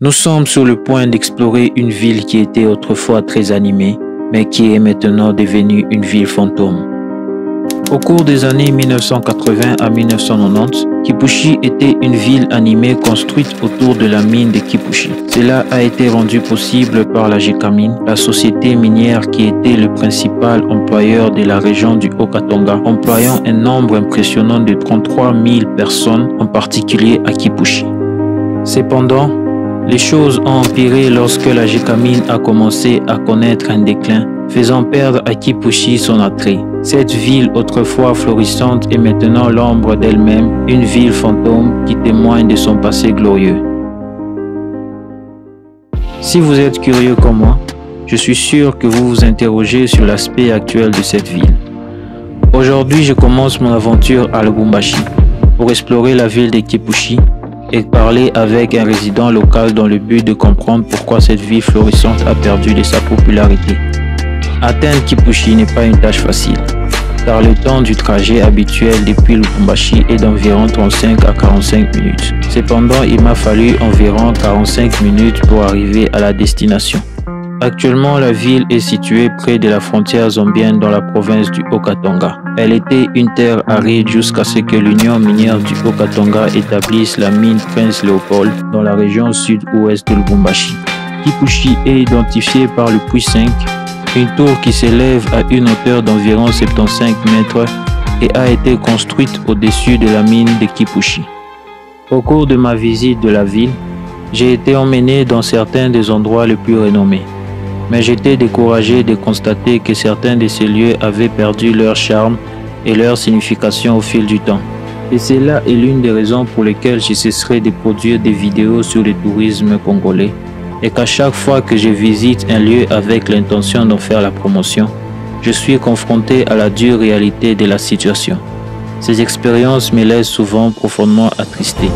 Nous sommes sur le point d'explorer une ville qui était autrefois très animée, mais qui est maintenant devenue une ville fantôme. Au cours des années 1980 à 1990, Kipushi était une ville animée construite autour de la mine de Kipushi. Cela a été rendu possible par la Gécamine, la société minière qui était le principal employeur de la région du Haut-Katanga, employant un nombre impressionnant de 33 000 personnes, en particulier à Kipushi. Cependant, les choses ont empiré lorsque la Gécamine a commencé à connaître un déclin, faisant perdre à Kipushi son attrait. Cette ville autrefois florissante est maintenant l'ombre d'elle-même, une ville fantôme qui témoigne de son passé glorieux. Si vous êtes curieux comme moi, je suis sûr que vous vous interrogez sur l'aspect actuel de cette ville. Aujourd'hui, je commence mon aventure à Lubumbashi pour explorer la ville de Kipushi et parler avec un résident local dans le but de comprendre pourquoi cette ville florissante a perdu de sa popularité. Atteindre Kipushi n'est pas une tâche facile, car le temps du trajet habituel depuis Lubumbashi est d'environ 35 à 45 minutes. Cependant, il m'a fallu environ 45 minutes pour arriver à la destination. Actuellement, la ville est située près de la frontière zambienne dans la province du Haut-Katanga. Elle était une terre aride jusqu'à ce que l'Union minière du Haut-Katanga établisse la mine Prince Léopold dans la région sud-ouest de Lubumbashi. Kipushi est identifié par le puits 5, une tour qui s'élève à une hauteur d'environ 75 mètres et a été construite au-dessus de la mine de Kipushi. Au cours de ma visite de la ville, j'ai été emmené dans certains des endroits les plus renommés. Mais j'étais découragé de constater que certains de ces lieux avaient perdu leur charme et leur signification au fil du temps. Et cela est l'une des raisons pour lesquelles je cesserai de produire des vidéos sur le tourisme congolais et qu'à chaque fois que je visite un lieu avec l'intention d'en faire la promotion, je suis confronté à la dure réalité de la situation. Ces expériences me laissent souvent profondément attristé.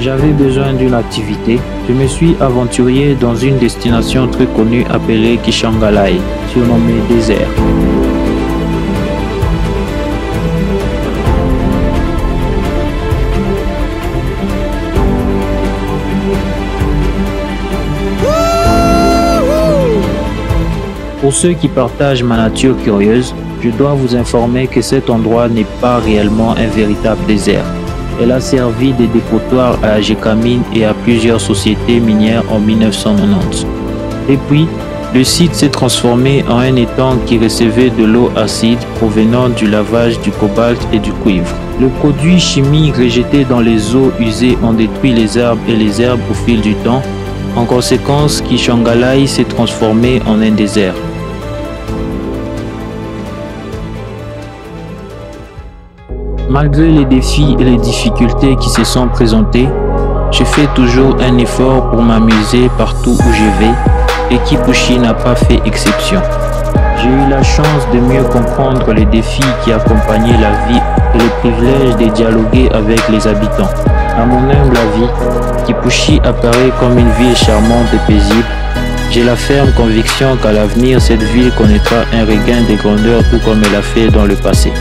J'avais besoin d'une activité. Je me suis aventuré dans une destination très connue appelée Kishangalai, surnommée désert. Pour ceux qui partagent ma nature curieuse, je dois vous informer que cet endroit n'est pas réellement un véritable désert. Elle a servi de dépotoir à la Gécamine et à plusieurs sociétés minières en 1990. Depuis, le site s'est transformé en un étang qui recevait de l'eau acide provenant du lavage du cobalt et du cuivre. Le produit chimique rejeté dans les eaux usées ont détruit les arbres et les herbes au fil du temps. En conséquence, Kishangalai s'est transformé en un désert. Malgré les défis et les difficultés qui se sont présentés, je fais toujours un effort pour m'amuser partout où je vais et Kipushi n'a pas fait exception. J'ai eu la chance de mieux comprendre les défis qui accompagnaient la vie et le privilège de dialoguer avec les habitants. À mon humble avis, Kipushi apparaît comme une ville charmante et paisible. J'ai la ferme conviction qu'à l'avenir, cette ville connaîtra un regain de grandeur tout comme elle a fait dans le passé.